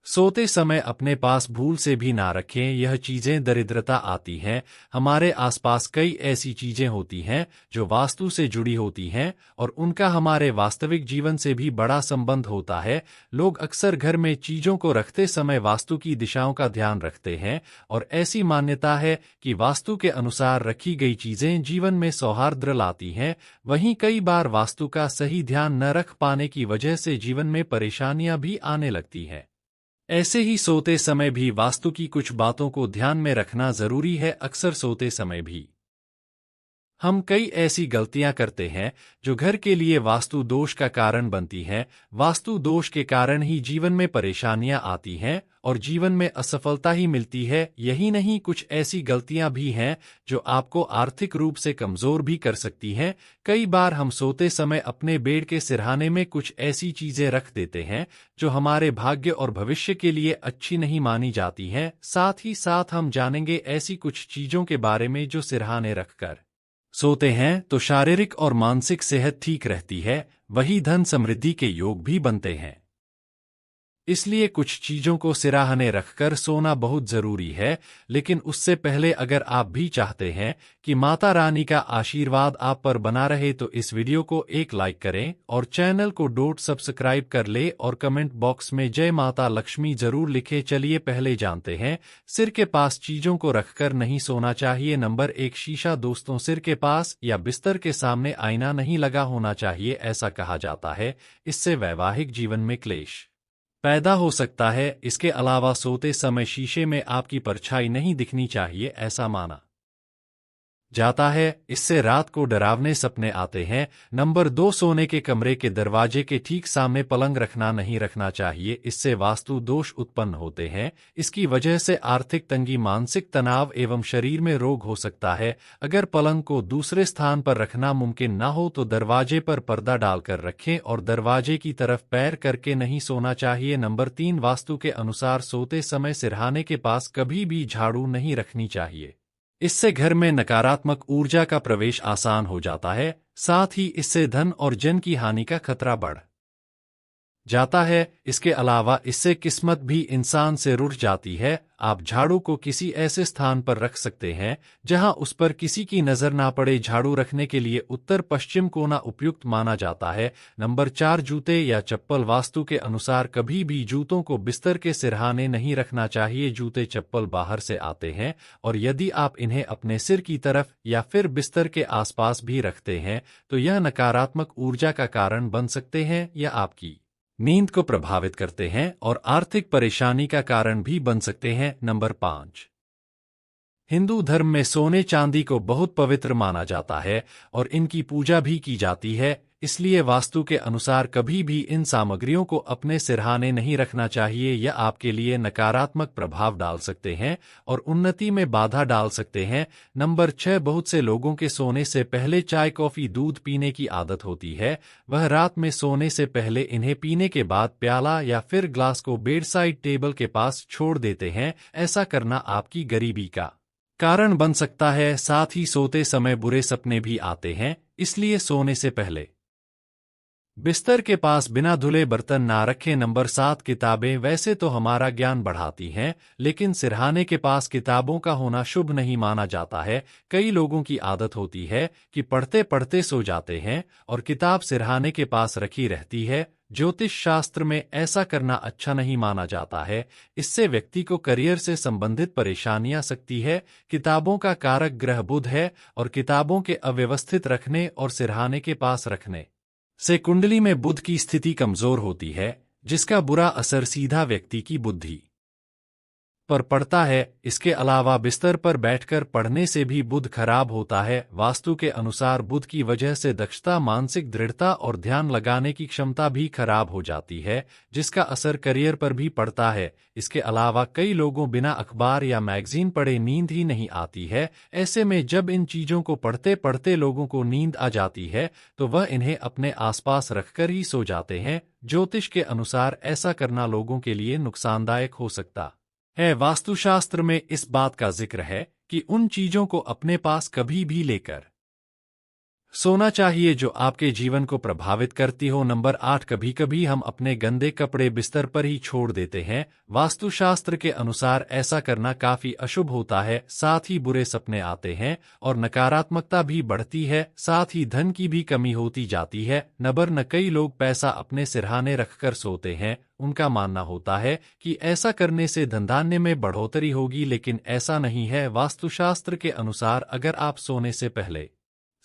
सोते समय अपने पास भूल से भी ना रखें, यह चीजें दरिद्रता आती हैं। हमारे आसपास कई ऐसी चीजें होती हैं जो वास्तु से जुड़ी होती हैं और उनका हमारे वास्तविक जीवन से भी बड़ा संबंध होता है। लोग अक्सर घर में चीजों को रखते समय वास्तु की दिशाओं का ध्यान रखते हैं और ऐसी मान्यता है कि वास्तु के अनुसार रखी गई चीजें जीवन में सौहार्द लाती हैं। वहीं कई बार वास्तु का सही ध्यान न रख पाने की वजह से जीवन में परेशानियां भी आने लगती हैं। ऐसे ही सोते समय भी वास्तु की कुछ बातों को ध्यान में रखना जरूरी है। अक्सर सोते समय भी हम कई ऐसी गलतियां करते हैं जो घर के लिए वास्तु दोष का कारण बनती हैं। वास्तु दोष के कारण ही जीवन में परेशानियां आती हैं और जीवन में असफलता ही मिलती है। यही नहीं, कुछ ऐसी गलतियां भी हैं जो आपको आर्थिक रूप से कमजोर भी कर सकती हैं। कई बार हम सोते समय अपने बेड के सिरहाने में कुछ ऐसी चीजें रख देते हैं जो हमारे भाग्य और भविष्य के लिए अच्छी नहीं मानी जाती हैं। साथ ही साथ हम जानेंगे ऐसी कुछ चीजों के बारे में जो सिरहाने रखकर सोते हैं तो शारीरिक और मानसिक सेहत ठीक रहती है, वही धन समृद्धि के योग भी बनते हैं। इसलिए कुछ चीजों को सिराहने रखकर सोना बहुत जरूरी है। लेकिन उससे पहले अगर आप भी चाहते हैं कि माता रानी का आशीर्वाद आप पर बना रहे तो इस वीडियो को एक लाइक करें और चैनल को सब्सक्राइब कर ले और कमेंट बॉक्स में जय माता लक्ष्मी जरूर लिखे। चलिए पहले जानते हैं, सिर के पास चीजों को रखकर नहीं सोना चाहिए। नंबर 1, शीशा। दोस्तों, सिर के पास या बिस्तर के सामने आईना नहीं लगा होना चाहिए। ऐसा कहा जाता है इससे वैवाहिक जीवन में क्लेश पैदा हो सकता है। इसके अलावा सोते समय शीशे में आपकी परछाई नहीं दिखनी चाहिए, ऐसा माना जाता है इससे रात को डरावने सपने आते हैं। नंबर 2, सोने के कमरे के दरवाजे के ठीक सामने पलंग नहीं रखना चाहिए, इससे वास्तु दोष उत्पन्न होते हैं। इसकी वजह से आर्थिक तंगी, मानसिक तनाव एवं शरीर में रोग हो सकता है। अगर पलंग को दूसरे स्थान पर रखना मुमकिन ना हो तो दरवाजे पर पर्दा डालकर रखें और दरवाजे की तरफ पैर करके नहीं सोना चाहिए। नंबर 3, वास्तु के अनुसार सोते समय सिरहाने के पास कभी भी झाड़ू नहीं रखनी चाहिए। इससे घर में नकारात्मक ऊर्जा का प्रवेश आसान हो जाता है। साथ ही इससे धन और जन की हानि का खतरा बढ़ जाता है। इसके अलावा इससे किस्मत भी इंसान से रुठ जाती है। आप झाड़ू को किसी ऐसे स्थान पर रख सकते हैं जहां उस पर किसी की नजर ना पड़े। झाड़ू रखने के लिए उत्तर पश्चिम कोना उपयुक्त माना जाता है। नंबर 4, जूते या चप्पल। वास्तु के अनुसार कभी भी जूतों को बिस्तर के सिरहाने नहीं रखना चाहिए। जूते चप्पल बाहर से आते हैं और यदि आप इन्हें अपने सिर की तरफ या फिर बिस्तर के आसपास भी रखते हैं तो यह नकारात्मक ऊर्जा का कारण बन सकते हैं या आपकी नींद को प्रभावित करते हैं और आर्थिक परेशानी का कारण भी बन सकते हैं। नंबर 5, हिंदू धर्म में सोने चांदी को बहुत पवित्र माना जाता है और इनकी पूजा भी की जाती है। इसलिए वास्तु के अनुसार कभी भी इन सामग्रियों को अपने सिरहाने नहीं रखना चाहिए। यह आपके लिए नकारात्मक प्रभाव डाल सकते हैं और उन्नति में बाधा डाल सकते हैं। नंबर 6, बहुत से लोगों के सोने से पहले चाय, कॉफी, दूध पीने की आदत होती है। वह रात में सोने से पहले इन्हें पीने के बाद प्याला या फिर ग्लास को बेड साइड टेबल के पास छोड़ देते हैं। ऐसा करना आपकी गरीबी का कारण बन सकता है। साथ ही सोते समय बुरे सपने भी आते हैं, इसलिए सोने से पहले बिस्तर के पास बिना धुले बर्तन ना रखें। नंबर 7, किताबें। वैसे तो हमारा ज्ञान बढ़ाती हैं, लेकिन सिरहाने के पास किताबों का होना शुभ नहीं माना जाता है। कई लोगों की आदत होती है कि पढ़ते पढ़ते सो जाते हैं और किताब सिरहाने के पास रखी रहती है। ज्योतिष शास्त्र में ऐसा करना अच्छा नहीं माना जाता है। इससे व्यक्ति को करियर से संबंधित परेशानियां सकती है। किताबों का कारक ग्रह बुध है और किताबों के अव्यवस्थित रखने और सिरहाने के पास रखने से कुंडली में बुध की स्थिति कमजोर होती है, जिसका बुरा असर सीधा व्यक्ति की बुद्धि पर पड़ता है। इसके अलावा बिस्तर पर बैठकर पढ़ने से भी बुध खराब होता है। वास्तु के अनुसार बुध की वजह से दक्षता, मानसिक दृढ़ता और ध्यान लगाने की क्षमता भी खराब हो जाती है, जिसका असर करियर पर भी पड़ता है। इसके अलावा कई लोगों बिना अखबार या मैगजीन पढ़े नींद ही नहीं आती है। ऐसे में जब इन चीजों को पढ़ते पढ़ते लोगों को नींद आ जाती है तो वह इन्हें अपने आसपास रखकर ही सो जाते हैं। ज्योतिष के अनुसार ऐसा करना लोगों के लिए नुकसानदायक हो सकता है। वास्तुशास्त्र में इस बात का जिक्र है कि उन चीजों को अपने पास कभी भी लेकर सोना चाहिए जो आपके जीवन को प्रभावित करती हो। नंबर 8, कभी कभी हम अपने गंदे कपड़े बिस्तर पर ही छोड़ देते हैं। वास्तुशास्त्र के अनुसार ऐसा करना काफी अशुभ होता है, साथ ही बुरे सपने आते हैं और नकारात्मकता भी बढ़ती है, साथ ही धन की भी कमी होती जाती है। नंबर 9, कई लोग पैसा अपने सिरहाने रखकर सोते हैं। उनका मानना होता है कि ऐसा करने से धनधान्य में बढ़ोतरी होगी, लेकिन ऐसा नहीं है। वास्तुशास्त्र के अनुसार अगर आप सोने से पहले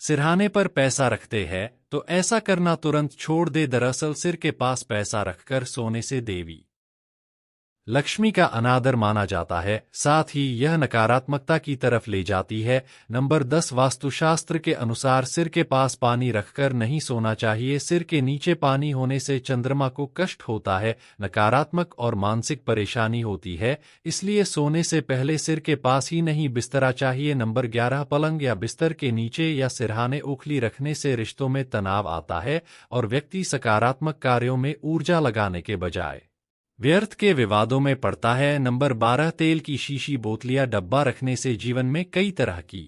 सिरहाने पर पैसा रखते हैं तो ऐसा करना तुरंत छोड़ दे। दरअसल सिर के पास पैसा रखकर सोने से देवी लक्ष्मी का अनादर माना जाता है, साथ ही यह नकारात्मकता की तरफ ले जाती है। नंबर 10, वास्तुशास्त्र के अनुसार सिर के पास पानी रखकर नहीं सोना चाहिए। सिर के नीचे पानी होने से चंद्रमा को कष्ट होता है, नकारात्मक और मानसिक परेशानी होती है, इसलिए सोने से पहले सिर के पास ही नहीं बिस्तरा चाहिए। नंबर 11, पलंग या बिस्तर के नीचे या सिरहाने उखली रखने से रिश्तों में तनाव आता है और व्यक्ति सकारात्मक कार्यों में ऊर्जा लगाने के बजाय व्यर्थ के विवादों में पड़ता है। नंबर 12, तेल की शीशी, बोतल या डब्बा रखने से जीवन में कई तरह की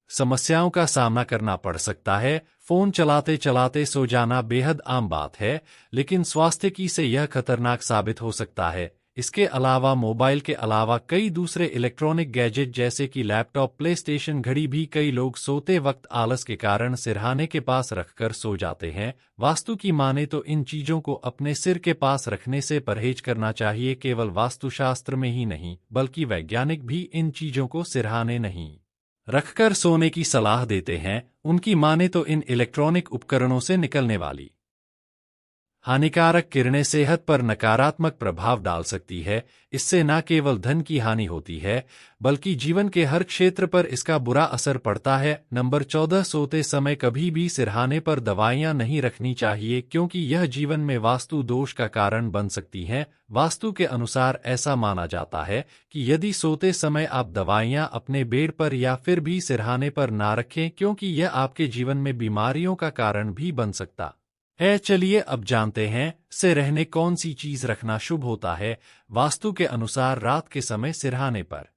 समस्याओं का सामना करना पड़ सकता है। फोन चलाते चलाते सो जाना बेहद आम बात है, लेकिन स्वास्थ्य की से यह खतरनाक साबित हो सकता है। इसके अलावा मोबाइल के अलावा कई दूसरे इलेक्ट्रॉनिक गैजेट जैसे कि लैपटॉप, प्लेस्टेशन, घड़ी भी कई लोग सोते वक्त आलस के कारण सिरहाने के पास रखकर सो जाते हैं। वास्तु की माने तो इन चीजों को अपने सिर के पास रखने से परहेज करना चाहिए। केवल वास्तुशास्त्र में ही नहीं बल्कि वैज्ञानिक भी इन चीजों को सिरहाने नहीं रखकर सोने की सलाह देते हैं। उनकी माने तो इन इलेक्ट्रॉनिक उपकरणों से निकलने वाली हानिकारक किरणें सेहत पर नकारात्मक प्रभाव डाल सकती है। इससे न केवल धन की हानि होती है बल्कि जीवन के हर क्षेत्र पर इसका बुरा असर पड़ता है। नंबर 14, सोते समय कभी भी सिरहाने पर दवाइयां नहीं रखनी चाहिए, क्योंकि यह जीवन में वास्तु दोष का कारण बन सकती हैं। वास्तु के अनुसार ऐसा माना जाता है कि यदि सोते समय आप दवाइयां अपने बेड पर या फिर भी सिरहाने पर ना रखें, क्योंकि यह आपके जीवन में बीमारियों का कारण भी बन सकता है। चलिए अब जानते हैं से रहने कौन सी चीज रखना शुभ होता है। वास्तु के अनुसार रात के समय सिरहाने पर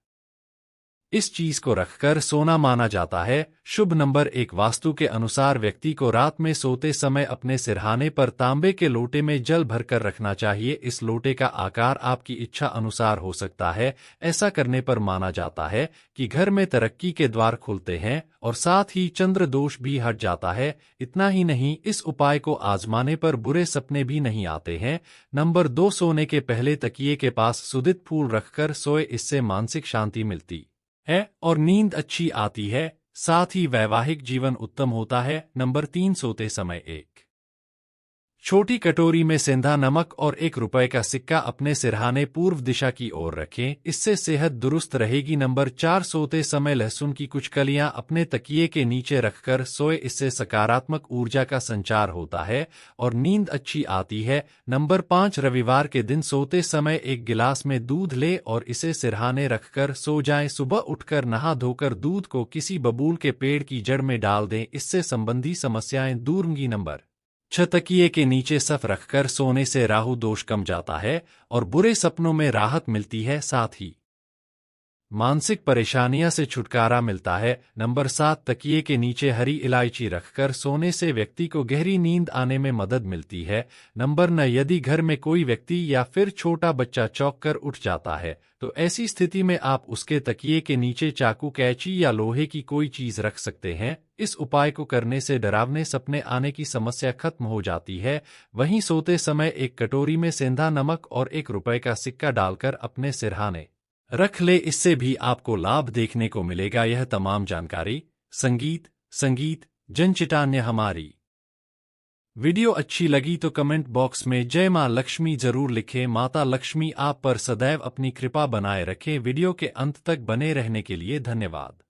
इस चीज को रखकर सोना माना जाता है शुभ। नंबर 1, वास्तु के अनुसार व्यक्ति को रात में सोते समय अपने सिरहाने पर तांबे के लोटे में जल भरकर रखना चाहिए। इस लोटे का आकार आपकी इच्छा अनुसार हो सकता है। ऐसा करने पर माना जाता है कि घर में तरक्की के द्वार खुलते हैं और साथ ही चंद्र दोष भी हट जाता है। इतना ही नहीं, इस उपाय को आजमाने पर बुरे सपने भी नहीं आते हैं। नंबर 2, सोने के पहले तकिए के पास सुदित फूल रखकर सोए, इससे मानसिक शांति मिलती है और नींद अच्छी आती है, साथ ही वैवाहिक जीवन उत्तम होता है। नंबर 3, सोते समय एक छोटी कटोरी में सेंधा नमक और ₹1 का सिक्का अपने सिरहाने पूर्व दिशा की ओर रखें, इससे सेहत दुरुस्त रहेगी। नंबर 4, सोते समय लहसुन की कुछ कलियां अपने तकिए के नीचे रखकर सोए, इससे सकारात्मक ऊर्जा का संचार होता है और नींद अच्छी आती है। नंबर 5, रविवार के दिन सोते समय एक गिलास में दूध ले और इसे सिरहाने रखकर सो जाएं। सुबह उठकर नहा धोकर दूध को किसी बबूल के पेड़ की जड़ में डाल दें, इससे संबंधी समस्याएं दूर होंगी। नंबर 6, तकिए के नीचे सफ रखकर सोने से राहु दोष कम जाता है और बुरे सपनों में राहत मिलती है, साथ ही मानसिक परेशानियां से छुटकारा मिलता है। नंबर 7, तकिए के नीचे हरी इलायची रखकर सोने से व्यक्ति को गहरी नींद आने में मदद मिलती है। नंबर 9, यदि घर में कोई व्यक्ति या फिर छोटा बच्चा चौंक कर उठ जाता है तो ऐसी स्थिति में आप उसके तकिए के नीचे चाकू, कैंची या लोहे की कोई चीज रख सकते हैं। इस उपाय को करने से डरावने सपने आने की समस्या खत्म हो जाती है। वहीं सोते समय एक कटोरी में सेंधा नमक और ₹1 का सिक्का डालकर अपने सिरहाने रख ले, इससे भी आपको लाभ देखने को मिलेगा। यह तमाम जानकारी संगीत जनचितान्य हमारी वीडियो अच्छी लगी तो कमेंट बॉक्स में जय मां लक्ष्मी जरूर लिखें। माता लक्ष्मी आप पर सदैव अपनी कृपा बनाए रखें। वीडियो के अंत तक बने रहने के लिए धन्यवाद।